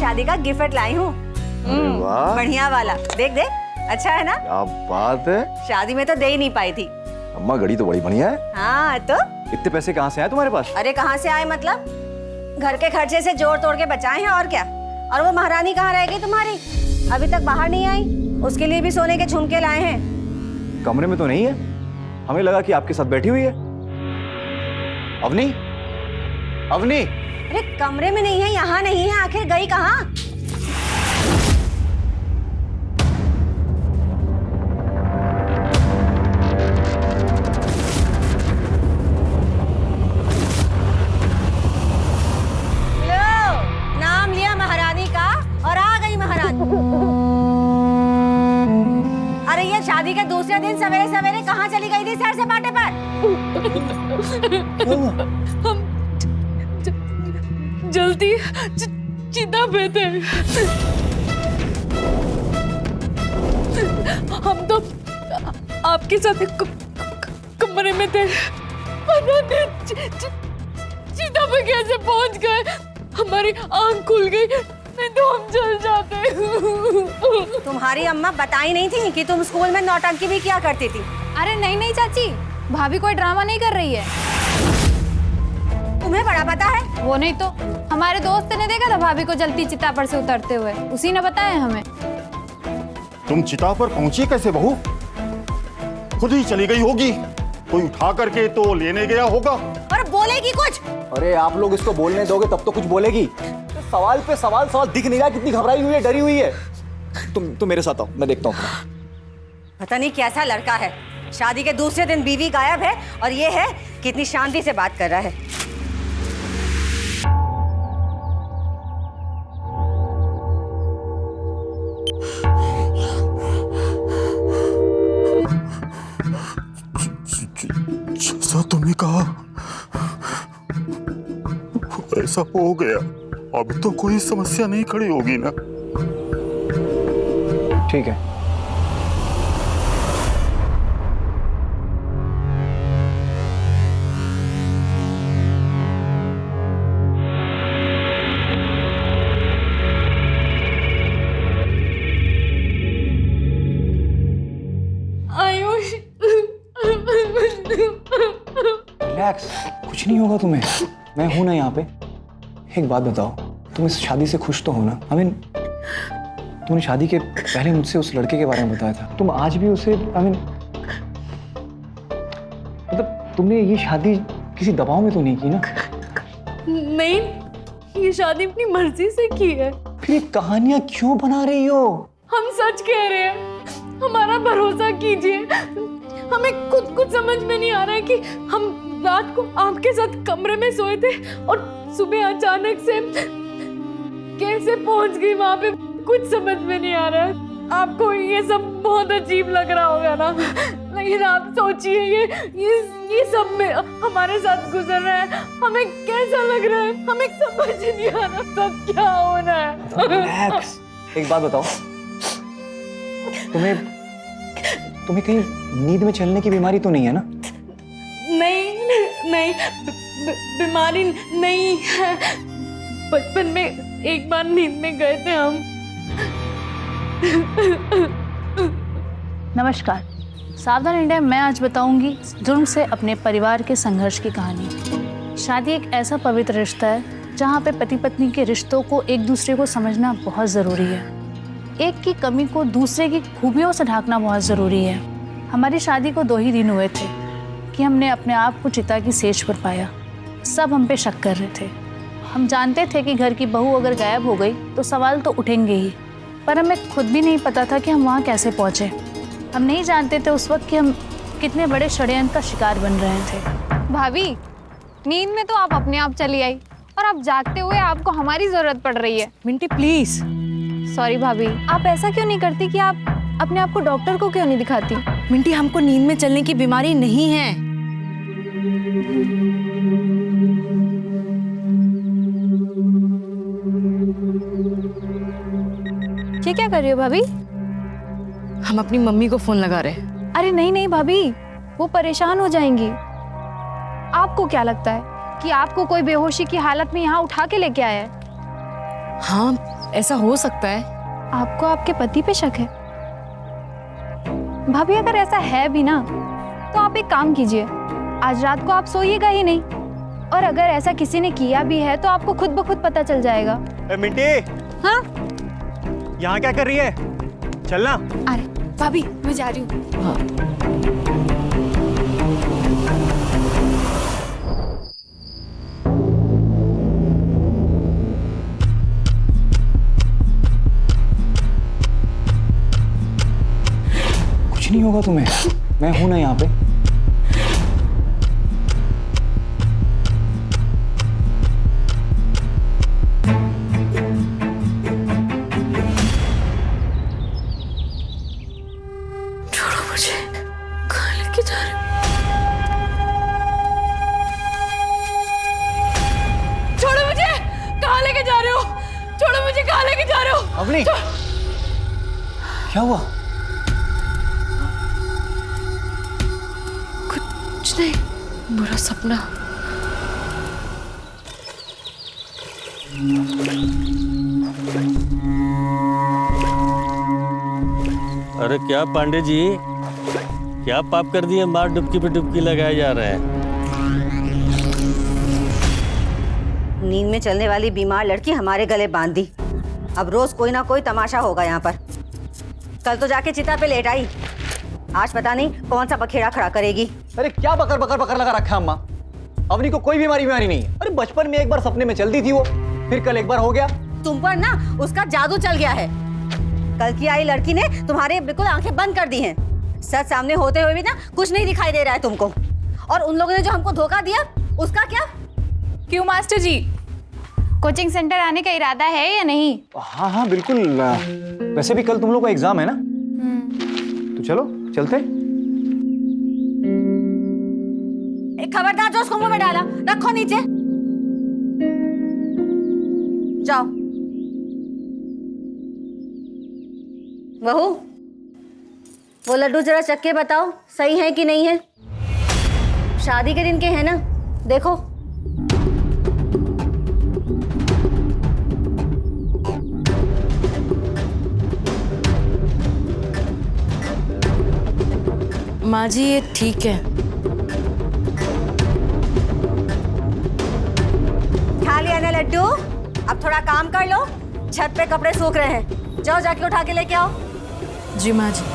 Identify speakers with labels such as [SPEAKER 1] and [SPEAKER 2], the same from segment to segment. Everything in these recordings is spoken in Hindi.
[SPEAKER 1] शादी का गिफ्ट लाई हूँ।
[SPEAKER 2] वाह,
[SPEAKER 1] बढ़िया वाला, देख देख, अच्छा है ना?
[SPEAKER 2] क्या बात है।
[SPEAKER 1] शादी में तो दे ही नहीं पाई थी।
[SPEAKER 2] अम्मा घड़ी तो बड़ी बढ़िया है।
[SPEAKER 1] हाँ तो
[SPEAKER 2] इतने पैसे कहाँ से आए तुम्हारे पास?
[SPEAKER 1] अरे कहाँ से आए मतलब, घर के खर्चे से जोड़ तोड़ के बचाए हैं और क्या। और वो महारानी कहाँ रह गई तुम्हारी, अभी तक बाहर नहीं आई? उसके लिए भी सोने के झुमके लाए हैं।
[SPEAKER 2] कमरे में तो नहीं है, हमें लगा कि आपके साथ बैठी हुई है। अवनी, अवनी।
[SPEAKER 1] अरे कमरे में नहीं है, यहाँ नहीं है, आखिर गई कहाँ? लो, नाम लिया महारानी का और आ गई महारानी। अरे ये शादी के दूसरे दिन सवेरे सवेरे कहाँ चली गई थी सैर सपाटे पर?
[SPEAKER 3] हम जल्दी चिता पे थे। हम तो आपके साथ कमरे में थे। चिता पे कैसे पहुंच गए? हमारी आंख खुल गई, नहीं तो हम जल जाते।
[SPEAKER 1] तुम्हारी अम्मा बताई नहीं थी कि तुम स्कूल में नौटंकी भी किया करती थी?
[SPEAKER 4] अरे नहीं नहीं चाची, भाभी कोई ड्रामा नहीं कर रही है।
[SPEAKER 1] तुम्हें बड़ा पता है?
[SPEAKER 4] वो नहीं तो हमारे दोस्त ने देखा था भाभी को जलती चिता पर से उतरते हुए, उसी ने बताया हमें।
[SPEAKER 5] तुम चिता पर पहुंची कैसे बहू? खुद ही चली गई होगी, कोई उठा करके तो लेने गया होगा।
[SPEAKER 1] और बोलेगी कुछ?
[SPEAKER 2] अरे आप लोग इसको बोलने दोगे तब तो कुछ बोलेगी। तो सवाल पे सवाल दिख नहीं रहा, कितनी घबराई हुई है, डरी हुई है। तुम मेरे साथ आओ, मैं देखता हूँ।
[SPEAKER 1] पता नहीं कैसा लड़का है, शादी के दूसरे दिन बीवी गायब है और ये है कितनी शांति से बात कर रहा है।
[SPEAKER 5] जैसा तुमने कहा ऐसा हो गया, अब तो कोई समस्या नहीं खड़ी होगी ना?
[SPEAKER 2] ठीक है।
[SPEAKER 3] आयुष,
[SPEAKER 2] रिलैक्स, कुछ नहीं होगा तुम्हें, मैं हूं ना यहाँ पे। एक बात बताओ, तुम इस शादी से खुश तो हो ना? आई मीन, तुमने शादी के पहले मुझसे उस लड़के के बारे में बताया था, तुम आज भी उसे, आई मीन, मतलब तुमने ये शादी किसी दबाव में तो नहीं की ना?
[SPEAKER 3] नहीं, ये शादी अपनी मर्जी से की है।
[SPEAKER 2] फिर ये कहानियां क्यों बना रही हो?
[SPEAKER 3] हम सच कह रहे हैं, हमारा भरोसा कीजिए। हमें खुद कुछ समझ में नहीं आ रहा है कि हम रात को आपके साथ कमरे में सोए थे और सुबह अचानक से कैसे पहुंच गई वहां पे, कुछ समझ में नहीं आ रहा है। आपको ये सब बहुत अजीब लग रहा होगा ना, लेकिन आप सोचिए ये सब में हमारे साथ गुजर रहा है, हमें कैसा लग रहा है, हमें समझ नहीं आ रहा सब क्या हो रहा है।
[SPEAKER 2] रिलैक्स, एक बात बताओ, तुम्हें कहीं नींद में चलने की बीमारी तो नहीं है ना?
[SPEAKER 3] नहीं, बीमारी नहीं है। बचपन में एक बार नींद में गए थे हम।
[SPEAKER 6] नमस्कार, सावधान इंडिया। मैं आज बताऊंगी जुर्म से अपने परिवार के संघर्ष की कहानी। शादी एक ऐसा पवित्र रिश्ता है जहाँ पे पति पत्नी के रिश्तों को एक दूसरे को समझना बहुत ज़रूरी है। एक की कमी को दूसरे की खूबियों से ढांकना बहुत ज़रूरी है। हमारी शादी को 2 ही दिन हुए थे कि हमने अपने आप को चिता की सेज पर पाया। सब हम पे शक कर रहे थे। हम जानते थे कि घर की बहू अगर गायब हो गई तो सवाल तो उठेंगे ही, पर हमें खुद भी नहीं पता था कि हम वहाँ कैसे पहुँचे। हम नहीं जानते थे उस वक्त कि हम कितने बड़े षड्यंत्र का शिकार बन रहे थे।
[SPEAKER 4] भाभी, नींद में तो आप अपने आप चली आई और अब जागते हुए आपको हमारी जरूरत पड़ रही है।
[SPEAKER 1] Minty please.
[SPEAKER 4] सॉरी भाभी, आप ऐसा क्यों नहीं करती कि आप अपने आप को डॉक्टर को क्यों नहीं दिखाती?
[SPEAKER 1] मिंटी, हमको नींद में चलने की बीमारी नहीं है।
[SPEAKER 4] ये क्या कर रही हो भाभी?
[SPEAKER 1] हम अपनी मम्मी को फोन लगा रहे हैं।
[SPEAKER 4] अरे नहीं नहीं भाभी, वो परेशान हो जाएंगी। आपको क्या लगता है कि आपको कोई बेहोशी की हालत में यहाँ उठा के लेके आया है?
[SPEAKER 1] हाँ,
[SPEAKER 3] ऐसा हो सकता है?
[SPEAKER 4] आपको आपके पति पे शक है? भाभी अगर ऐसा है भी ना तो आप एक काम कीजिए, आज रात को आप सोइएगा ही नहीं, और अगर ऐसा किसी ने किया भी है तो आपको खुद ब खुद पता चल जाएगा।
[SPEAKER 7] मिंटी,
[SPEAKER 4] हाँ
[SPEAKER 7] यहाँ क्या कर रही है? चलना।
[SPEAKER 4] अरे
[SPEAKER 3] भाभी मैं जा रही हूँ।
[SPEAKER 2] कुछ नहीं होगा तुम्हें, मैं हूं ना यहाँ पे।
[SPEAKER 3] छोड़ो मुझे, कहाँ लेके जा रहे हो? छोड़ो मुझे, कहाँ लेके जा रहे हो? छोड़ो मुझे, कहाँ लेके जा रहे हो?
[SPEAKER 2] अवनी, क्या हुआ?
[SPEAKER 3] कुछ नहीं, बुरा सपना।
[SPEAKER 8] अरे क्या पांडे जी, क्या पाप कर दिए? मार डुबकी पे डुबकी लगाए जा रहे हैं।
[SPEAKER 1] नींद में चलने वाली बीमार लड़की हमारे गले बांध दी। अब रोज कोई ना कोई तमाशा होगा यहाँ पर। कल तो जाके चिता पे लेट आई, आज पता नहीं कौन सा बखेड़ा खड़ा करेगी।
[SPEAKER 2] अरे क्या बकर बकर बकर लगा रखा है अम्मा? अवनी को कोई बीमारी नहीं है। अरे बचपन में एक बार सपने में चलती थी वो, फिर कल एक बार हो गया।
[SPEAKER 1] तुम पर ना उसका जादू चल गया है। कल की आई लड़की ने तुम्हारे बिल्कुल आंखें बंद कर दी हैं। सच सामने होते हुए भी ना कुछ नहीं दिखाई दे रहा है तुमको। और उन लोगों ने जो हमको धोखा दिया उसका क्या?
[SPEAKER 4] क्यों मास्टर जी, कोचिंग सेंटर आने का इरादा है या नहीं?
[SPEAKER 2] हाँ हाँ बिल्कुल। वैसे भी कल तुम लोग का एग्जाम है ना, तो चलो चलते।
[SPEAKER 1] एक खबरदार जो उसको मुंह में डाला रखो नीचे। जाओ। बहू, वो लड्डू जरा चख के बताओ सही है कि नहीं है। शादी के दिन के हैं ना, देखो।
[SPEAKER 3] माँ जी ये ठीक है।
[SPEAKER 1] खा लिया ना लड्डू, अब थोड़ा काम कर लो। छत पे कपड़े सूख रहे हैं, जाओ जाके उठा के लेके आओ।
[SPEAKER 3] जी माँ जी।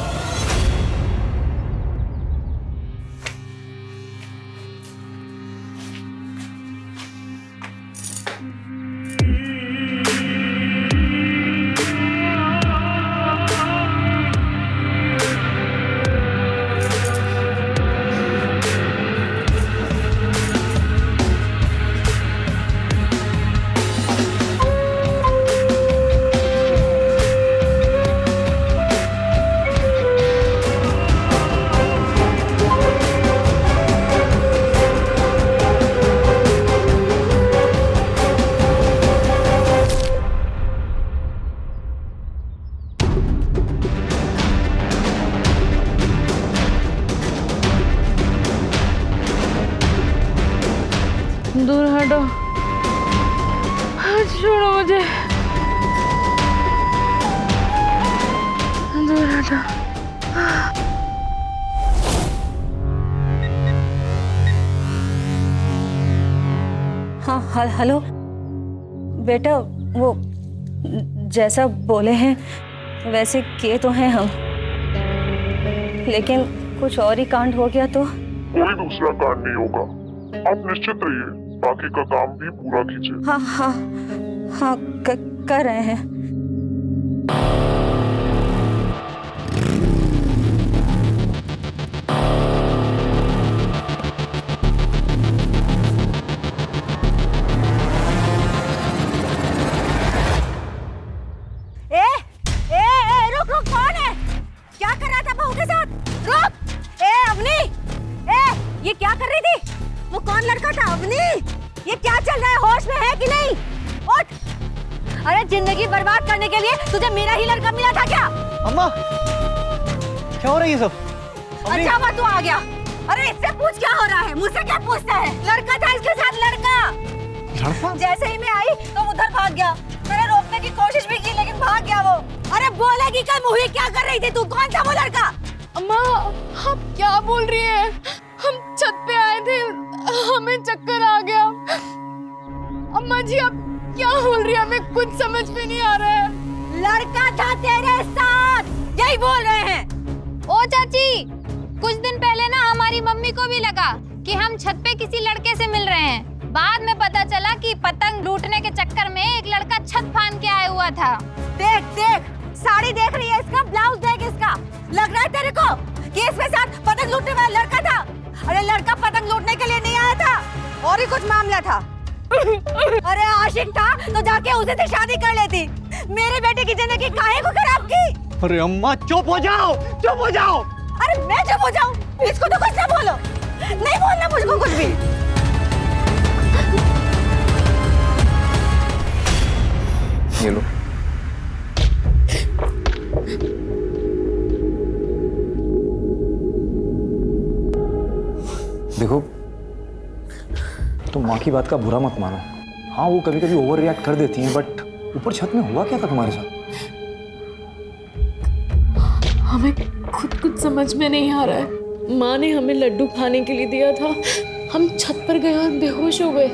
[SPEAKER 3] दूर हटो, छोड़ो मुझे, दूर हटो।
[SPEAKER 1] हाँ हेलो बेटा, वो जैसा बोले हैं वैसे किए तो हैं हम, लेकिन कुछ और ही कांड हो गया तो।
[SPEAKER 9] कोई दूसरा कांड नहीं होगा, आप निश्चित रहिए, बाकी का काम भी पूरा कीजिए।
[SPEAKER 1] हाँ हाँ हाँ कर रहे हैं। रुक रुक, कौन है? क्या कर रहा था बहू के साथ? रुक। अवनी, ये क्या कर रही थी? वो कौन लड़का था? अवनी, ये क्या चल रहा है? होश में है कि नहीं? उठ। अरे जिंदगी बर्बाद करने के लिए तुझे मेरा ही लड़का मिला था क्या?
[SPEAKER 2] अम्मा, क्या हो रहा है ये सब?
[SPEAKER 1] अच्छा हुआ तू आ गया। अरे इससे पूछ क्या हो रहा है? मुझसे क्या पूछता है? लड़का था इसके साथ, लड़का।
[SPEAKER 5] लड़का?
[SPEAKER 1] जैसे ही मैं आई तो उधर भाग गया। मैंने रोकने की कोशिश भी की लेकिन भाग गया वो। अरे बोलेगी कल मुही क्या कर रही थी तू? कौन था वो लड़का?
[SPEAKER 3] अम्मा आप क्या बोल रही हैं? हम छत पे आए थे, हमें चक्कर आ गया। अम्मा जी आप क्या बोल रही हैं? हमें कुछ समझ में नहीं आ रहा है।
[SPEAKER 1] लड़का था तेरे साथ, यही बोल रहे हैं।
[SPEAKER 4] ओ चाची, कुछ दिन पहले ना हमारी मम्मी को भी लगा कि हम छत पे किसी लड़के से मिल रहे हैं। बाद में पता चला कि पतंग लूटने के चक्कर में एक लड़का छत फान के आया हुआ था।
[SPEAKER 1] देख देख, साड़ी देख रही है इसका, ब्लाउज देख इसका। लग रहा है तेरे को कि इसके साथ पतंग लूटने वाला लड़का था? अरे लड़का पतंग लूटने के लिए नहीं आया था, और ही कुछ मामला था। अरे आशिक था तो जाके उसे से शादी कर लेती। मेरे बेटे की जिंदगी काहे को खराब की?
[SPEAKER 7] अरे अम्मा चुप हो जाओ, चुप हो जाओ।
[SPEAKER 1] अरे मैं चुप हो जाऊं? इसको तो कुछ ना बोलो, नहीं बोलना मुझको कुछ भी।
[SPEAKER 2] ये लो। देखो, तुम माँ की बात का बुरा मत मानो। हाँ वो कभी कभी ओवर रिएक्ट कर देती हैं, बट ऊपर छत में हुआ क्या था तुम्हारे साथ?
[SPEAKER 3] हमें खुद कुछ समझ में नहीं आ रहा है। माँ ने हमें लड्डू खाने के लिए दिया था, हम छत पर गए और बेहोश हो गए।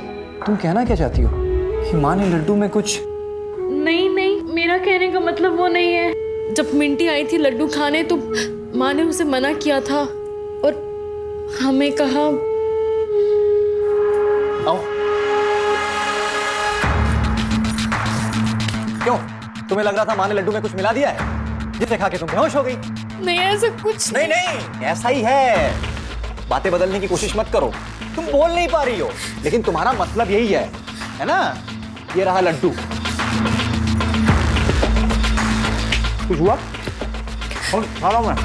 [SPEAKER 2] तुम कहना क्या चाहती हो कि माँ ने लड्डू में कुछ?
[SPEAKER 3] नहीं नहीं, मेरा कहने का मतलब वो नहीं है। जब मिंटी आई थी लड्डू खाने तो माँ ने उसे मना किया था और हमें कहा।
[SPEAKER 2] आओ। क्यों? तुम्हें लग रहा था माँ ने लड्डू में कुछ मिला दिया है जिसे खा के तुम बेहोश हो गई?
[SPEAKER 3] नहीं ऐसा कुछ
[SPEAKER 2] नहीं नहीं, ऐसा ही है। बातें बदलने की कोशिश मत करो। तुम बोल नहीं पा रही हो, लेकिन तुम्हारा मतलब यही है ना? ये रहा लड्डू। कुछ हुआ?
[SPEAKER 5] और खा रहा हूं मैं।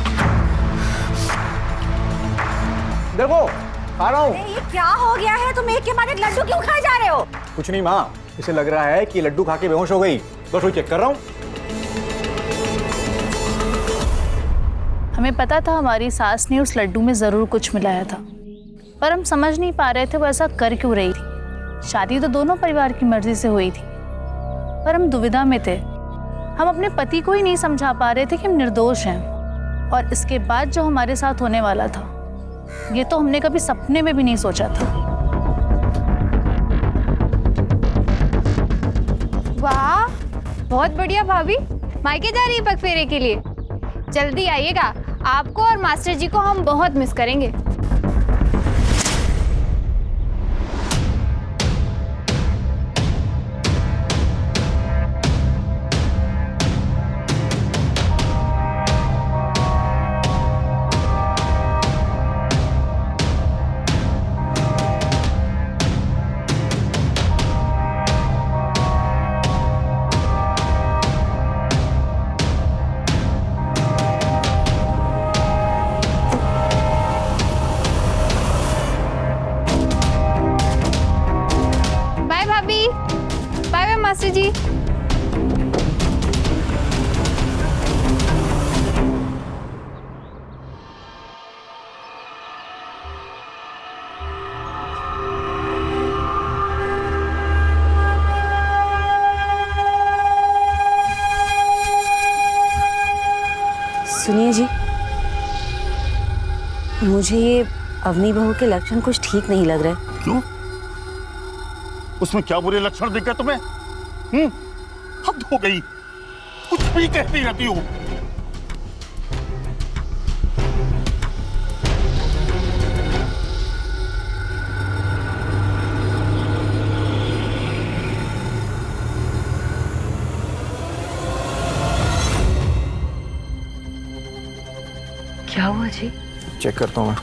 [SPEAKER 2] देखो खा रहा हूँ।
[SPEAKER 1] ये क्या हो गया है? तुम एक के बाद एक लड्डू क्यों खाए जा रहे हो?
[SPEAKER 2] कुछ नहीं माँ, इसे लग रहा है कि लड्डू खा के बेहोश हो गई, बस वही चेक कर रहा हूँ।
[SPEAKER 6] हमें पता था हमारी सास ने उस लड्डू में ज़रूर कुछ मिलाया था, पर हम समझ नहीं पा रहे थे वो ऐसा कर क्यों रही थी। शादी तो दोनों परिवार की मर्जी से हुई थी, पर हम दुविधा में थे। हम अपने पति को ही नहीं समझा पा रहे थे कि हम निर्दोष हैं, और इसके बाद जो हमारे साथ होने वाला था ये तो हमने कभी सपने में भी नहीं सोचा था।
[SPEAKER 4] वाह, बहुत बढ़िया भाभी। मायके जा रही है पगफेरे के लिए? जल्दी आइएगा, आपको और मास्टर जी को हम बहुत मिस करेंगे। बाय भाभी, बाय बाय मास्टर जी।
[SPEAKER 1] सुनिए जी, मुझे ये अवनी बहू के लक्षण कुछ ठीक नहीं लग रहे।
[SPEAKER 5] क्यों? उसमें क्या बुरे लक्षण दिख गए तुम्हें? हद हो गई, कुछ भी कहती रहती हो।
[SPEAKER 1] क्या हुआ जी?
[SPEAKER 2] चेक करता हूँ मैं।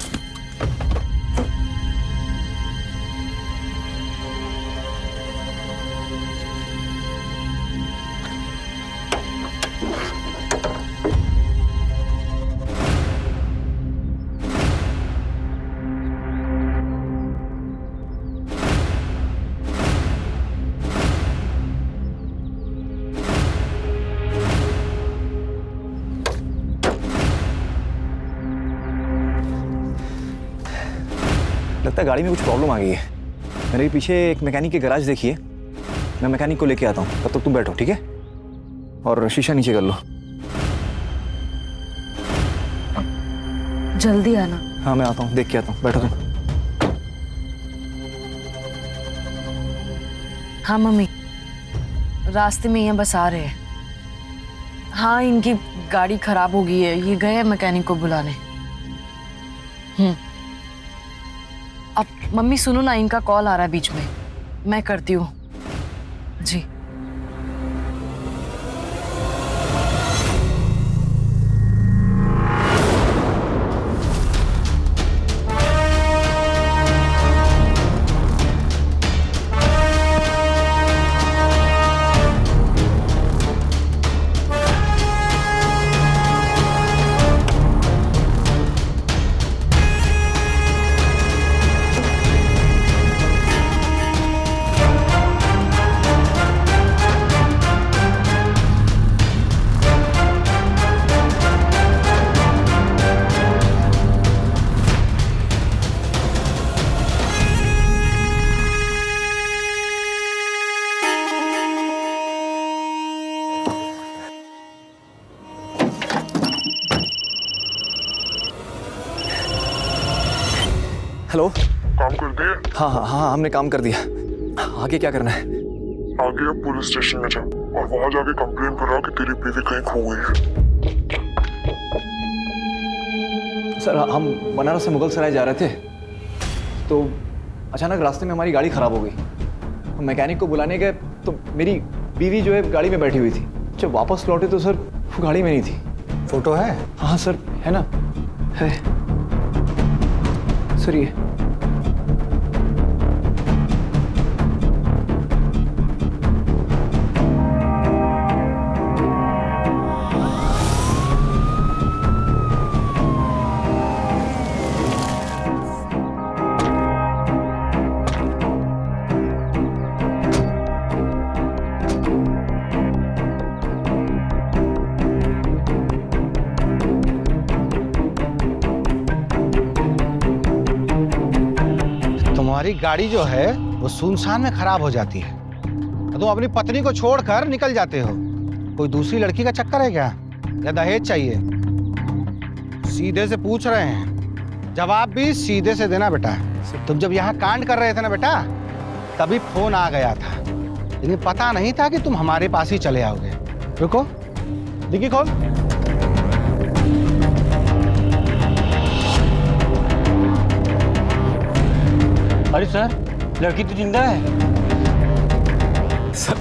[SPEAKER 2] लगता है गाड़ी में कुछ प्रॉब्लम आ गई है। मेरे पीछे एक मैकेनिक के गैराज देखिए, मैं मैकेनिक को लेके आता हूँ, तब तक तुम बैठो, ठीक है? और शीशा नीचे कर लो।
[SPEAKER 1] जल्दी आना।
[SPEAKER 2] हाँ मैं आता हूँ, देख के आता हूँ, बैठो तुम।
[SPEAKER 1] हाँ मम्मी, रास्ते में यहाँ बस आ रहे हैं। हाँ इनकी गाड़ी खराब हो गई है, ये गए हैं मैकेनिक को बुलाने। अब मम्मी सुनो ना, इनका कॉल आ रहा है बीच में, मैं करती हूँ। जी
[SPEAKER 2] हेलो।
[SPEAKER 9] काम कर दिए?
[SPEAKER 2] हाँ हाँ हाँ, हमने काम कर दिया। आगे क्या करना है?
[SPEAKER 9] आगे अब पुलिस स्टेशन में जा और वहां जाके कंप्लेन करा कि तेरी बीवी कहीं खो गई है।
[SPEAKER 2] सर हम बनारस से मुगल सराय जा रहे थे, तो अचानक रास्ते में हमारी गाड़ी खराब हो गई। हम मैकेनिक को बुलाने गए तो मेरी बीवी जो है गाड़ी में बैठी हुई थी। जब वापस लौटे तो सर वो गाड़ी में नहीं थी।
[SPEAKER 10] फोटो है?
[SPEAKER 2] हाँ सर, है ना, है सर। ये
[SPEAKER 10] तुम्हारी गाड़ी जो है वो सुनसान में खराब हो जाती है, तो तुम अपनी पत्नी को छोड़कर निकल जाते हो। कोई दूसरी लड़की का चक्कर है क्या, या दहेज चाहिए? सीधे से पूछ रहे हैं, जवाब भी सीधे से देना बेटा। तुम जब यहाँ कांड कर रहे थे ना बेटा, तभी फोन आ गया था, लेकिन पता नहीं था कि तुम हमारे पास ही चले आओगे। रुको, डिग्गी खोल।
[SPEAKER 8] अरे सर, लड़की तो जिंदा है।
[SPEAKER 2] सर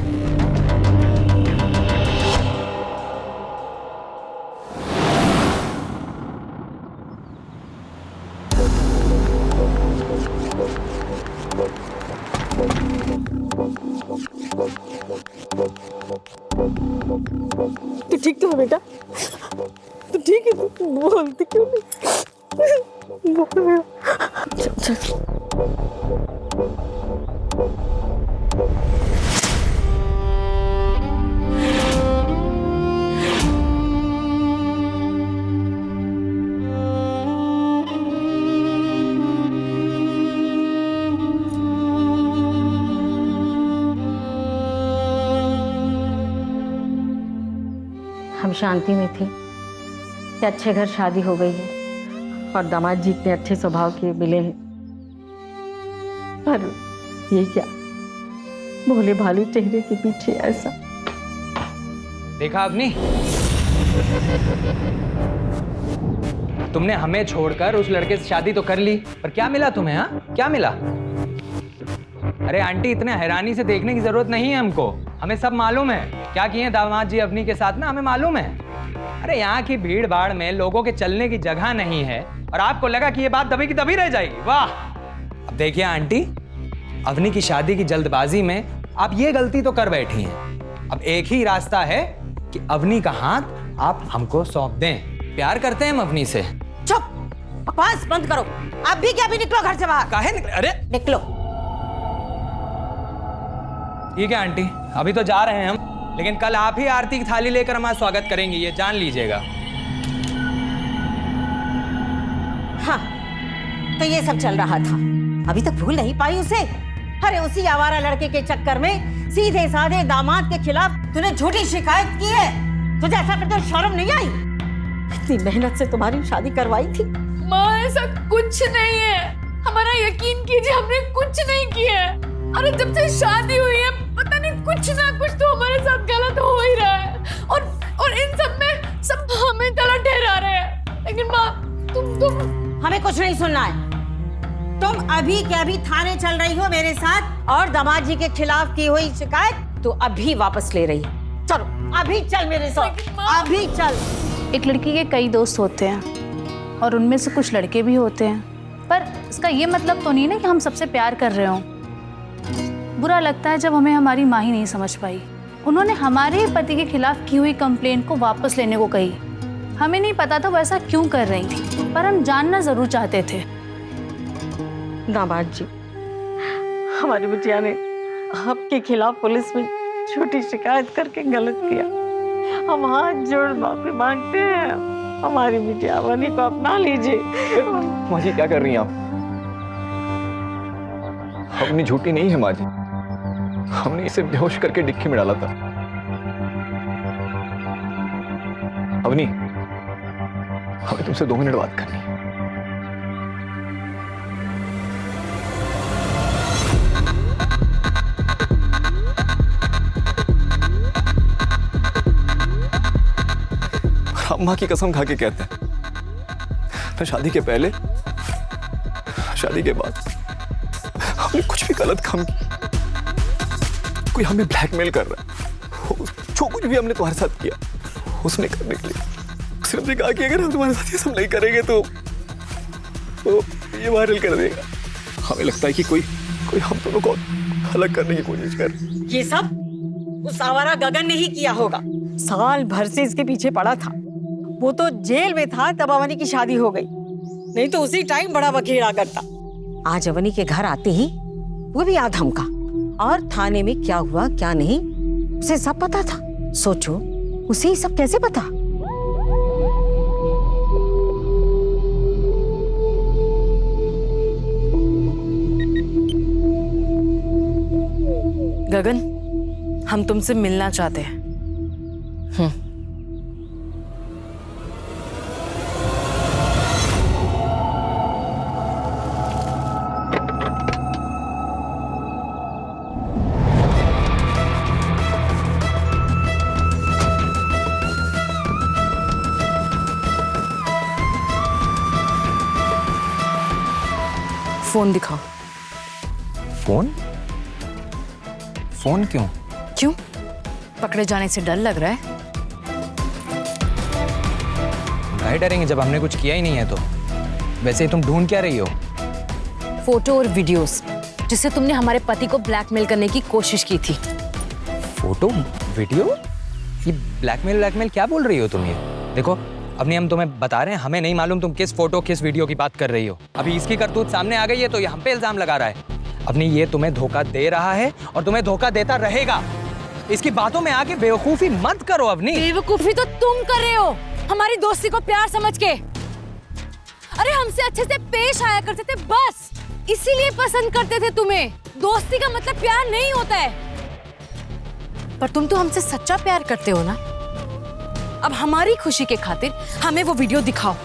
[SPEAKER 1] तू ठीक तो है बेटा? तू ठीक है? तू बोलती क्यों नहीं? बोल। चल
[SPEAKER 11] हम शांति में थे कि अच्छे घर शादी हो गई है और दामाद जी इतने अच्छे स्वभाव के मिले हैं, पर ये क्या, भोले भाले चेहरे के पीछे ऐसा।
[SPEAKER 12] देखा अवनी, तुमने हमें छोड़कर उस लड़के से शादी तो कर ली, पर क्या मिला तुम्हें? हाँ, क्या मिला? अरे आंटी, इतने हैरानी से देखने की जरूरत नहीं है हमको, हमें सब मालूम है क्या किए दामाद जी अवनी के साथ ना, हमें मालूम है। अरे यहाँ की भीड़ भाड़ में लोगों के चलने की जगह नहीं है और आपको लगा कि ये बात दबी की दबी रह जाएगी। वाह! अब देखिए आंटी, अवनी की शादी की जल्दबाजी में आप ये गलती तो कर बैठी हैं। अब एक ही रास्ता है कि अवनी का हाथ आप हमको सौंप दें। प्यार करते हैं हम अवनी से।
[SPEAKER 1] चुप, बकवास बंद करो। आप भी क्या भी निकलो घर से बाहर।
[SPEAKER 12] काहे निकले? अरे
[SPEAKER 1] निकलो।
[SPEAKER 12] ठीक है आंटी, अभी तो जा रहे हैं हम, लेकिन कल आप ही आरती की थाली लेकर हमारा स्वागत करेंगी, ये जान लीजिएगा।
[SPEAKER 1] हाँ, तो ये सब चल रहा था, अभी तक भूल नहीं पाई उसे?
[SPEAKER 11] अरे उसी आवारा लड़के के चक्कर में सीधे साधे दामाद के खिलाफ तूने झूठी शिकायत की है। तुझे ऐसा करते शर्म नहीं आई? इतनी मेहनत से तुम्हारी शादी करवाई थी।
[SPEAKER 3] माँ ऐसा कुछ नहीं है, हमारा यकीन कीजिए, हमने कुछ नहीं किया है। अरे जब से शादी हुई है पता नहीं कुछ ना कुछ तो हमारे साथ गलत हो ही रहा है और इन सब में सब हमें गलत ठहरा रहे हैं। लेकिन माँ तुम
[SPEAKER 11] हमें कुछ नहीं सुनना है। तुम अभी के अभी थाने चल रही हो मेरे साथ और दामाद जी के खिलाफ की हुई शिकायत तो अभी वापस ले रही। चलो अभी चल मेरे साथ, अभी चल।
[SPEAKER 6] एक लड़की के कई दोस्त होते हैं और उनमें से कुछ लड़के भी होते हैं, पर इसका ये मतलब तो नहीं ना कि हम सबसे प्यार कर रहे हों। बुरा लगता है जब हमें हमारी माँ ही नहीं समझ पाई। उन्होंने हमारे पति के खिलाफ की हुई कंप्लेंट को वापस लेने को कही। हमें नहीं पता था वो ऐसा क्यों कर रही थी, पर हम जानना जरूर चाहते थे।
[SPEAKER 11] दामाद जी, हमारी बिटिया ने आपके खिलाफ पुलिस में झूठी शिकायत करके गलत किया। हम हाथ जोड़ माफी मांगते हैं। हमारी बिटिया अवनी को अपना लीजिए।
[SPEAKER 2] माँ जी क्या कर रही हैं आप? अवनी झूठी नहीं है माँ जी, हमने इसे बेहोश करके डिक्की में डाला था। अवनी, हमें तुमसे 2 मिनट बात करनी है। अम्मा की कसम खा के कहते हैं, ना शादी के पहले शादी के बाद हमने कुछ भी गलत काम किया। कोई हमें ब्लैकमेल कर रहा है, जो कुछ भी हमने तुम्हारे साथ किया उसने करने के लिए उसने हमसे कहा कि अगर हम तुम्हारे साथ ये सब नहीं करेंगे तो ये वायरल कर देगा। हमें लगता है कि कोई हम दोनों को अलग करने की कोशिश कर।
[SPEAKER 11] ये सब उस आवारा गगन ने ही किया होगा। साल भर से इसके पीछे पड़ा था। वो तो जेल में था तब अवनी की शादी हो गई, नहीं तो उसी टाइम बड़ा बखेड़ा करता। आज अवनी के घर आते ही वो भी आ धमका, और थाने में क्या हुआ क्या नहीं उसे सब पता था। सोचो उसे ही सब कैसे पता?
[SPEAKER 13] गगन, हम तुमसे मिलना चाहते हैं। फोन दिखाओ।
[SPEAKER 12] फोन? फोन क्यों?
[SPEAKER 13] क्यों? पकड़े जाने से डर लग रहा है?
[SPEAKER 12] काहे डरेंगे जब हमने कुछ किया ही नहीं है तो। वैसे ही तुम ढूंढ क्या रही हो?
[SPEAKER 13] फोटो और वीडियोस जिससे तुमने हमारे पति को ब्लैकमेल करने की कोशिश की थी।
[SPEAKER 12] Photo video? ये ब्लैकमेल क्या बोल रही हो तुम? ये देखो अपनी, हम तुम्हें बता रहे हैं, हमें नहीं मालूम तुम किस फोटो किस वीडियो की बात कर रही हो। अभी इसकी करतूत सामने आ गई है तो ये हम पे इल्जाम लगा रहा है। अपनी ये तुम्हें धोखा दे रहा है और तुम्हें धोखा देता रहेगा। इसकी बातों में आके बेवकूफी मत करो अवनी।
[SPEAKER 13] बेवकूफी तो तुम कर रहे हो, हमारी दोस्ती को प्यार समझ के। अरे हमसे अच्छे से पेश आया करते थे, बस इसीलिए पसंद करते थे तुम्हें। दोस्ती का मतलब प्यार नहीं होता है। पर तुम तो हमसे सच्चा प्यार करते हो ना। अब हमारी खुशी के खातिर हमें वो वीडियो दिखाओ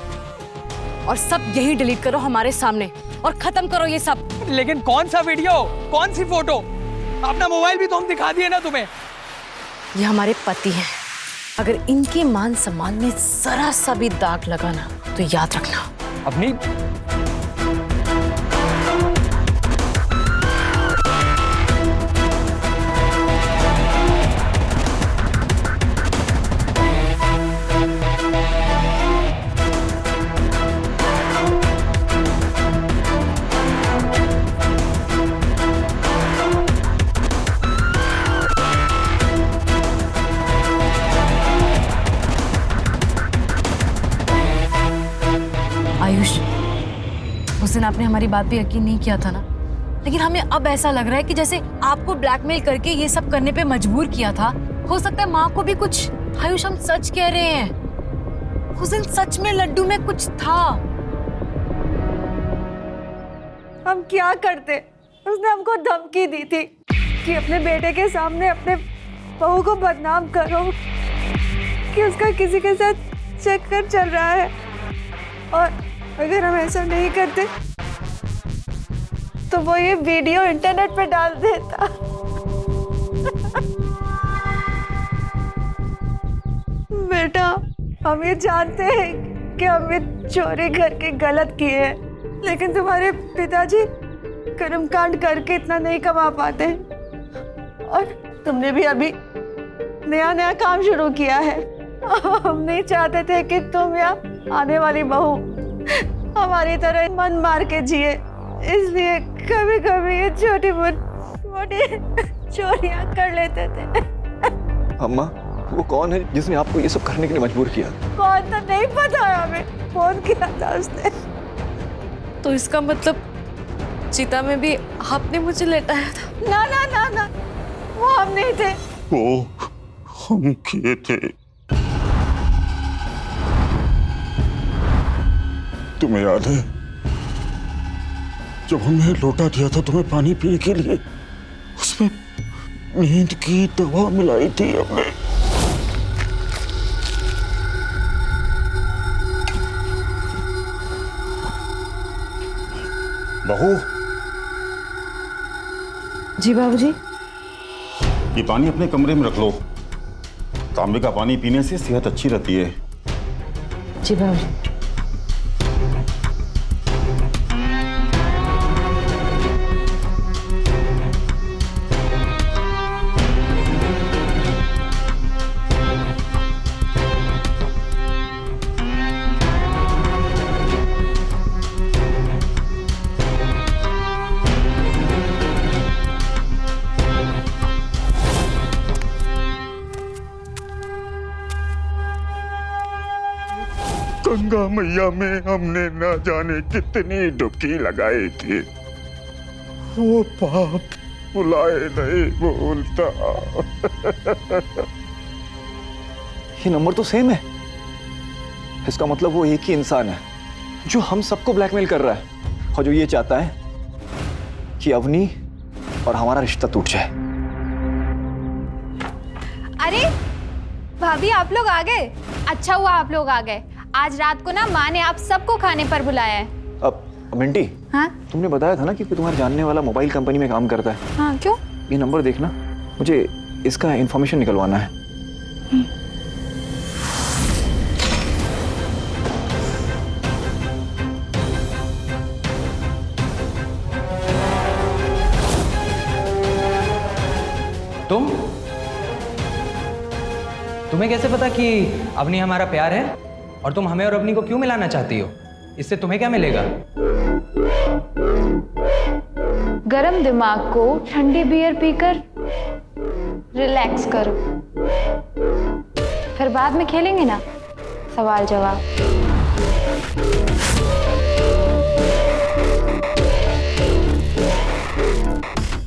[SPEAKER 13] और सब यही डिलीट करो हमारे सामने और खत्म करो ये सब।
[SPEAKER 12] लेकिन कौन सा वीडियो, कौन सी फोटो? अपना मोबाइल भी तो हम दिखा दिए ना तुम्हें।
[SPEAKER 13] ये हमारे पति हैं, अगर इनके मान सम्मान में जरा सा भी दाग लगाना तो याद रखना।
[SPEAKER 12] अपनी
[SPEAKER 13] आयुष, उस दिन आपने हमारी बात पे यकीन नहीं किया था ना, लेकिन हमें अब ऐसा लग रहा है कि जैसे आपको ब्लैकमेल करके ये सब करने पे मजबूर किया था। हो सकता है माँ को भी कुछ। आयुष, हम सच कह रहे हैं, उस दिन सच में लड्डू में कुछ था।
[SPEAKER 11] हम क्या करते?
[SPEAKER 1] उसने हमको धमकी दी थी कि अपने बेटे के सामने अपने बहू को बदनाम करो कि उसका किसी के साथ चक्कर चल रहा है, और अगर हम ऐसा नहीं करते तो वो ये वीडियो इंटरनेट पे डाल देता। बेटा, हम ये जानते हैं कि हम ये चोरी करके गलत किए हैं, लेकिन तुम्हारे पिताजी कर्मकांड करके इतना नहीं कमा पाते, और तुमने भी अभी नया नया काम शुरू किया है। हम नहीं चाहते थे कि तुम या आने वाली बहू हमारी तरह मन मार के जिए, इसलिए कभी कभी ये छोटी मोटी चोरियां कर लेते थे।
[SPEAKER 2] अम्मा, वो कौन है जिसने आपको ये सब करने के लिए मजबूर किया?
[SPEAKER 1] कौन तो नहीं पता है, हमें फोन किया था उसने।
[SPEAKER 3] तो इसका मतलब चिता में भी आपने मुझे लेटाया था?
[SPEAKER 1] ना ना ना ना, वो हम नहीं थे।
[SPEAKER 5] वो हम किए थे। तुम्हें याद है जब हमने लोटा दिया था तुम्हें पानी पीने के लिए, उसमें नींद की दवा मिलाई थी हमने। बहू।
[SPEAKER 1] जी बाबूजी।
[SPEAKER 5] ये पानी अपने कमरे में रख लो। तांबे का पानी पीने से सेहत अच्छी रहती है।
[SPEAKER 1] जी बाबूजी।
[SPEAKER 5] गंगा मैया में हमने न जाने कितनी डुबकी लगाई थी, वो पाप बुलाए नहीं भूलता।
[SPEAKER 2] ये नंबर तो सेम है। इसका मतलब वो एक ही इंसान है जो हम सबको ब्लैकमेल कर रहा है, और जो ये चाहता है कि अवनी और हमारा रिश्ता टूट जाए।
[SPEAKER 4] अरे भाभी, आप लोग आ गए? अच्छा हुआ आप लोग आ गए। आज रात को ना माँ ने आप सबको खाने पर बुलाया है।
[SPEAKER 2] अब मिंटी,
[SPEAKER 4] हाँ?
[SPEAKER 2] तुमने बताया था ना कि तुम्हारे जानने वाला मोबाइल कंपनी में काम करता है।
[SPEAKER 4] हाँ, क्यों?
[SPEAKER 2] ये नंबर देखना, मुझे इसका इंफॉर्मेशन निकलवाना है।
[SPEAKER 12] तुम्हें कैसे पता कि अवनी हमारा प्यार है, और तुम हमें और अवनी को क्यों मिलाना चाहती हो? इससे तुम्हें क्या मिलेगा?
[SPEAKER 4] गरम दिमाग को ठंडी बियर पीकर रिलैक्स करो, फिर बाद में खेलेंगे ना सवाल जवाब।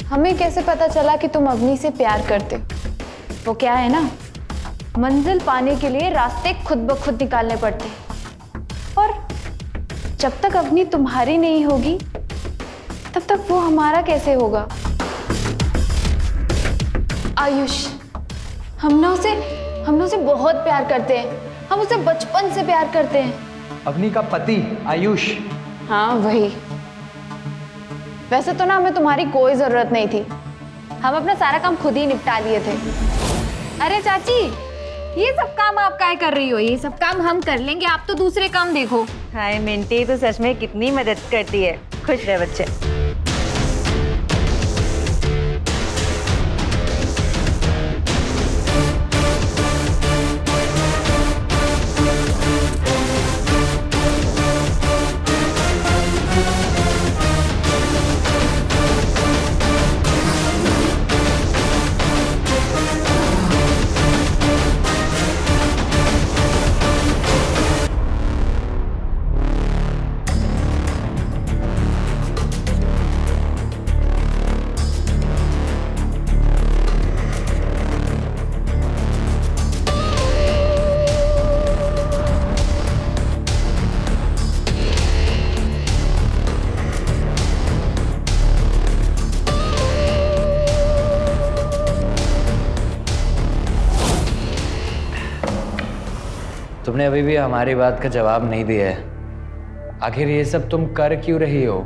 [SPEAKER 4] हमें कैसे पता चला कि तुम अवनी से प्यार करते हो? वो क्या है ना, मंजिल पाने के लिए रास्ते खुद ब खुद निकालने पड़ते हैं, और जब तक अवनी तुम्हारी नहीं होगी तब तक वो हमारा कैसे होगा? आयुष, हम ना उसे बहुत प्यार करते हैं। हम उसे बचपन से प्यार करते हैं।
[SPEAKER 12] अवनी का पति आयुष?
[SPEAKER 4] हाँ, वही। वैसे तो ना हमें तुम्हारी कोई जरूरत नहीं थी, हम अपना सारा काम खुद ही निपटा लिए थे। अरे चाची, ये सब काम आप क्या कर रही हो? ये सब काम हम कर लेंगे, आप तो दूसरे काम देखो।
[SPEAKER 1] हाय मिंटी, तो सच में कितनी मदद करती है। खुश रहे बच्चे।
[SPEAKER 12] तुमने अभी भी हमारी बात का जवाब नहीं दिया है। आखिर ये सब तुम कर क्यों रही हो?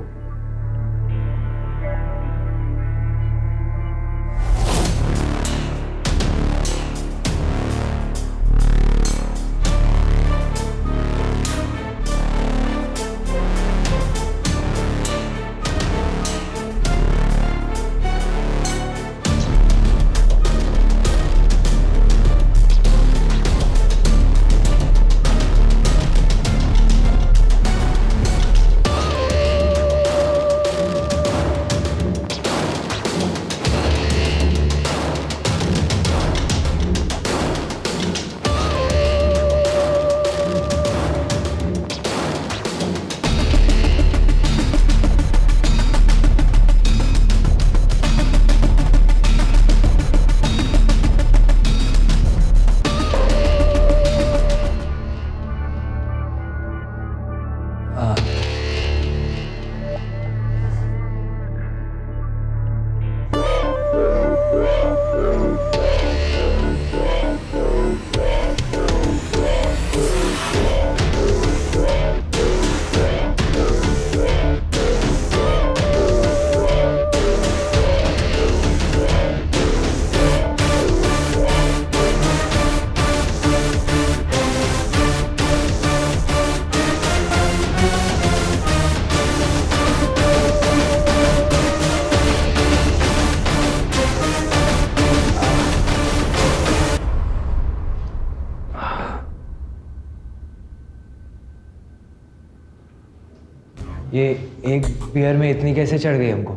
[SPEAKER 12] ये एक बियर में इतनी कैसे चढ़ गई हमको?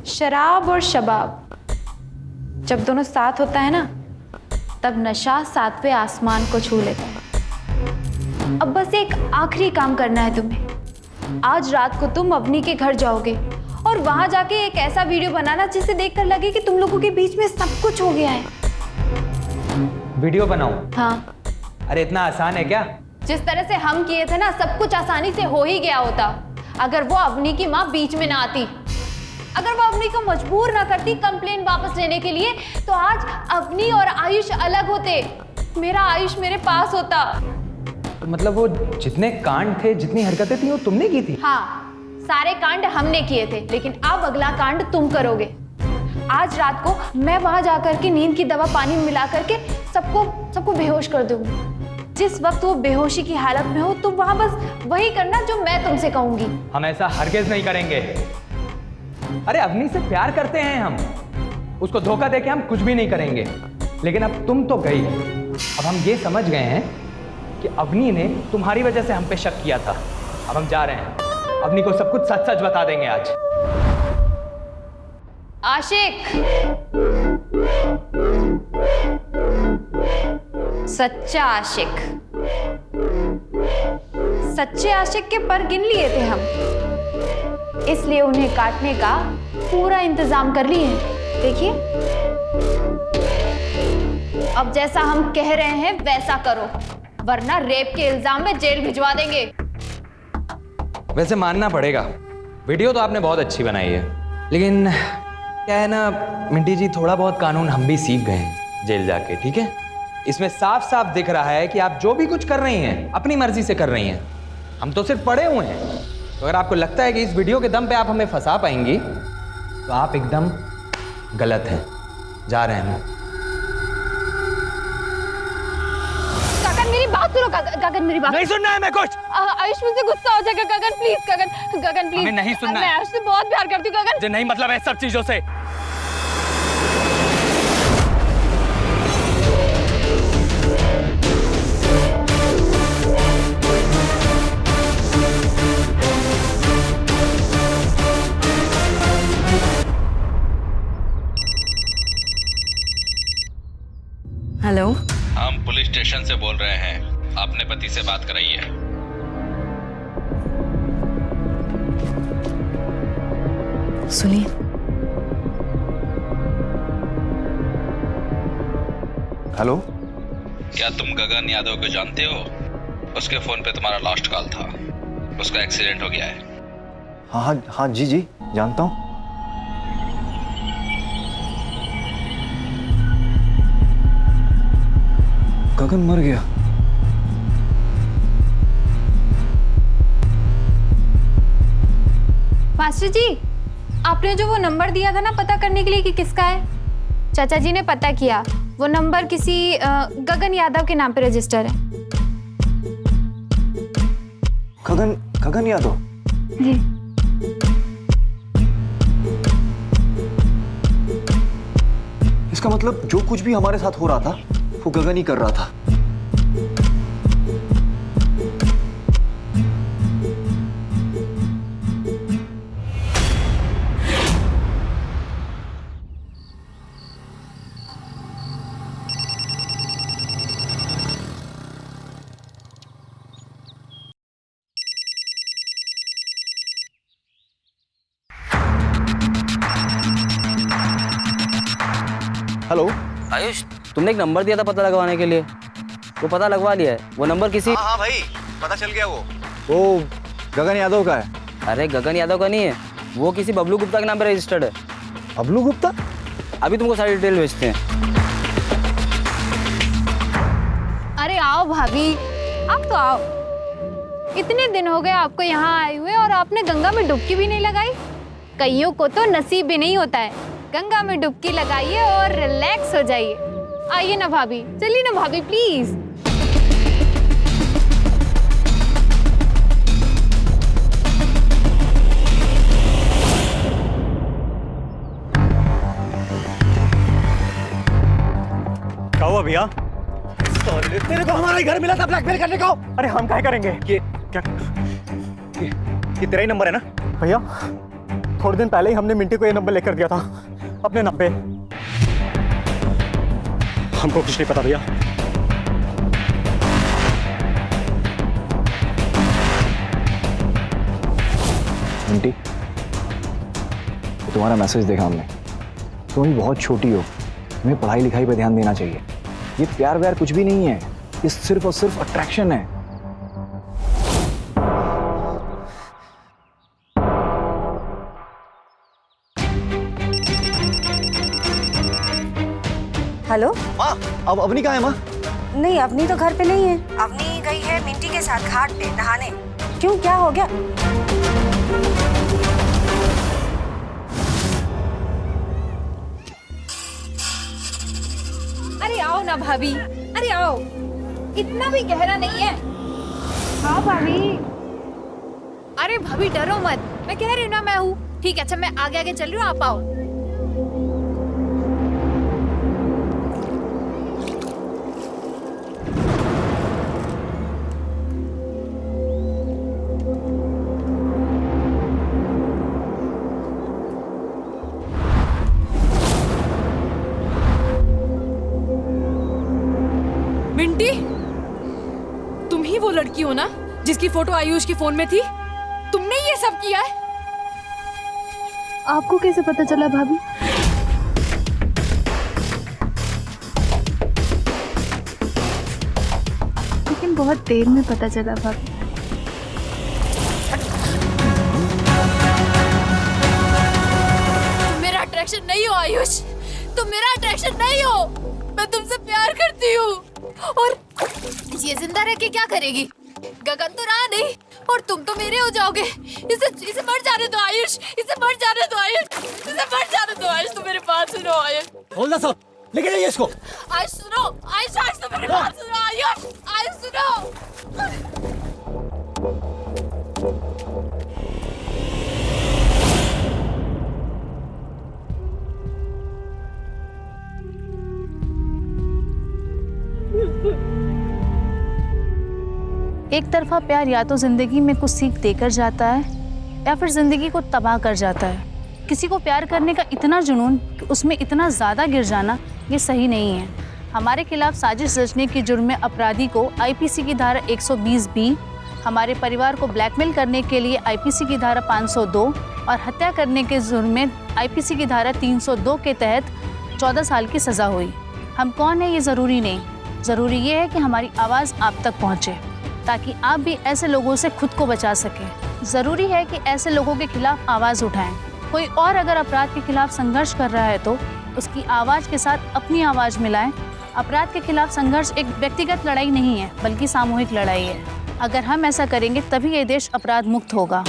[SPEAKER 4] शराब और शबाब जब दोनों साथ होता है ना, तब नशा सातवें आसमान को छू लेता है। अब बस एक आखिरी काम करना है तुम्हें। आज रात को तुम अवनी के घर जाओगे और वहां जाके एक ऐसा वीडियो बनाना जिसे देखकर लगे कि तुम लोगों के बीच में सब कुछ हो गया है।
[SPEAKER 12] वीडियो बनाऊं?
[SPEAKER 4] हाँ।
[SPEAKER 12] अरे इतना आसान है क्या?
[SPEAKER 4] जिस तरह से हम किए थे ना, सब कुछ आसानी से हो ही गया होता अगर वो अवनी की माँ बीच में ना आती। अगर वो अवनी को मजबूर ना करती कंप्लेन वापस लेने के लिए, तो आज अवनी और आयुष अलग होते, मेरा आयुष मेरे पास होता।
[SPEAKER 12] तो मतलब वो जितने कांड थे, जितनी हरकतें थी, वो तुमने की थी?
[SPEAKER 4] हाँ, सारे कांड हमने किए थे, लेकिन अब अगला कांड तुम करोगे। आज रात को मैं वहां जाकर के नींद की दवा पानी में मिला करके सबको बेहोश कर दूंगी। जिस वक्त वो बेहोशी की हालत में हो, तुम वहां बस वही करना जो मैं तुमसे कहूंगी।
[SPEAKER 12] हम ऐसा हरगिज नहीं करेंगे। अरे अवनी से प्यार करते हैं हम, उसको धोखा देके हम कुछ भी नहीं करेंगे। लेकिन अब तुम तो गई, अब हम ये समझ गए हैं कि अवनी ने तुम्हारी वजह से हम पे शक किया था। अब हम जा रहे हैं, अवनी को सब कुछ सच सच बता देंगे आज।
[SPEAKER 4] आशिक, सच्चा आशिक, सच्चे आशिक के पर गिन लिए थे हम, इसलिए उन्हें काटने का पूरा इंतजाम कर लिए हैं। देखिए, अब जैसा हम कह रहे हैं वैसा करो, वरना रेप के इल्जाम में जेल भिजवा देंगे।
[SPEAKER 12] वैसे मानना पड़ेगा, वीडियो तो आपने बहुत अच्छी बनाई है, लेकिन क्या है ना मिंटी जी, थोड़ा बहुत कानून हम भी सीख गए हैं जेल जाके, ठीक है? इसमें साफ साफ दिख रहा है कि आप जो भी कुछ कर रही हैं अपनी मर्जी से कर रही हैं। हम तो सिर्फ पढ़े हुए हैं। तो अगर आपको लगता है कि इस वीडियो के दम पे आप हमें फंसा पाएंगी, तो आप एकदम गलत हैं। जा रहे हैं हम।
[SPEAKER 4] गगन मेरी बात सुनो, गगन मेरी बात
[SPEAKER 12] नहीं सुनना है मैं कुछ।
[SPEAKER 4] आयुष मुझसे गुस्सा हो जाएगा। गगन प्लीज, गगन प्लीज,
[SPEAKER 12] हमें नहीं सुनना है।
[SPEAKER 4] मैं आयुष से बहुत प्यार करती हूँ। गगन
[SPEAKER 12] मुझे नहीं मतलब है सब चीजों से।
[SPEAKER 11] हेलो,
[SPEAKER 14] हम पुलिस स्टेशन से बोल रहे हैं, अपने पति से बात कराइए।
[SPEAKER 11] सुनिए।
[SPEAKER 2] हेलो,
[SPEAKER 14] क्या तुम गगन यादव को जानते हो? उसके फोन पे तुम्हारा लास्ट कॉल था। उसका एक्सीडेंट हो गया है।
[SPEAKER 2] हाँ हाँ हाँ, जी जी जानता हूँ। गगन मर गया।
[SPEAKER 4] मास्टर जी, आपने जो वो नंबर दिया था ना पता करने के लिए कि किसका है, चाचा जी ने पता किया। वो नंबर किसी गगन यादव के नाम पे रजिस्टर है।
[SPEAKER 2] गगन यादव?
[SPEAKER 4] जी।
[SPEAKER 2] इसका मतलब जो कुछ भी हमारे साथ हो रहा था वो गगन ही कर रहा था।
[SPEAKER 15] हेलो आयुष, तुमने एक नंबर दिया था पता लगवाने के लिए, वो पता लगवा लिया है। वो नंबर किसी
[SPEAKER 10] हाँ भाई, पता चल गया। वो गगन यादव का है।
[SPEAKER 15] अरे गगन यादव का नहीं है, वो किसी बबलू गुप्ता के नाम पे रजिस्टर्ड है।
[SPEAKER 10] बबलू गुप्ता?
[SPEAKER 15] अभी तुमको सारी डिटेल भेजते हैं।
[SPEAKER 4] अरे आओ भाभी, आप तो आओ। इतने दिन हो गए आपको यहाँ आए हुए और आपने गंगा में डुबकी भी नहीं लगाई। कईयों को तो नसीब भी नहीं होता है। गंगा में डुबकी लगाइए और रिलैक्स हो जाइए। आइए ना भाभी, चलिए ना भाभी प्लीज।
[SPEAKER 7] क्या हुआ भैया?
[SPEAKER 10] तेरे को हमारा ही घर मिला था ब्लैकमेल करने को।
[SPEAKER 7] अरे हम क्या करेंगे? ये क्या ये तेरा ही नंबर है ना? भैया थोड़े दिन पहले ही हमने मिंटी को ये नंबर लेकर दिया था अपने नाम पे। हमको कुछ नहीं पता भैया।
[SPEAKER 2] मिंटी, तुम्हारा मैसेज देखा हमने। तुम भी बहुत छोटी हो, तुम्हें पढ़ाई लिखाई पे ध्यान देना चाहिए। ये प्यार व्यार कुछ भी नहीं है, ये सिर्फ और सिर्फ अट्रैक्शन है।
[SPEAKER 1] हेलो
[SPEAKER 2] माँ, अब अवनी कहाँ है माँ?
[SPEAKER 1] नहीं, अवनी तो घर पे नहीं है। अवनी गई है मिंटी के साथ घाट पे नहाने। क्यों, क्या हो गया?
[SPEAKER 4] अरे आओ ना भाभी, अरे आओ, इतना भी गहरा नहीं है। हाँ भाभी। अरे भाभी डरो मत, मैं कह रही हूँ ना मैं हूँ। ठीक है, अच्छा मैं आगे आगे चल रही हूँ, आप आओ।
[SPEAKER 13] मिंटी, तुम ही वो लड़की हो ना जिसकी फोटो आयुष के फोन में थी? तुमने ये सब किया है?
[SPEAKER 6] आपको कैसे पता चला भाभी? लेकिन बहुत देर में पता चला भाभी।
[SPEAKER 13] तुम मेरा अट्रैक्शन नहीं हो आयुष, तुम मेरा अट्रैक्शन नहीं हो। मैं तुमसे प्यार करती हूँ। और ये जिंदा रह के क्या करेगी? गगन तो रहा नहीं और तुम तो मेरे हो जाओगे। इसे मर जाने दो आयुष, इसे मर जाने दो आयुष, इसे मर जाने दो आयुष। तुम मेरी बात सुनो आयुष।
[SPEAKER 10] बोल ना सब, लेके जाइए इसको।
[SPEAKER 13] आयुष सुनो, आयुष तुम मेरी बात सुनो आयुष, आयुष सुनो।
[SPEAKER 6] एक तरफा प्यार या तो जिंदगी में कुछ सीख देकर जाता है या फिर जिंदगी को तबाह कर जाता है। किसी को प्यार करने का इतना जुनून कि उसमें इतना ज़्यादा गिर जाना, ये सही नहीं है। हमारे खिलाफ साजिश रचने के जुर्म में अपराधी को आईपीसी की धारा 120 हमारे परिवार को ब्लैकमेल करने के लिए आईपीसी की धारा 502 और हत्या करने के जुर्म में आईपीसी की धारा 302 के तहत 14 साल की सज़ा हुई। हम कौन है ये ज़रूरी नहीं, ज़रूरी ये है कि हमारी आवाज़ आप तक पहुँचे ताकि आप भी ऐसे लोगों से खुद को बचा सकें। ज़रूरी है कि ऐसे लोगों के खिलाफ आवाज़ उठाएं। कोई और अगर अपराध के खिलाफ संघर्ष कर रहा है तो उसकी आवाज़ के साथ अपनी आवाज़ मिलाएं। अपराध के खिलाफ संघर्ष एक व्यक्तिगत लड़ाई नहीं है, बल्कि सामूहिक लड़ाई है। अगर हम ऐसा करेंगे तभी ये देश अपराध मुक्त होगा।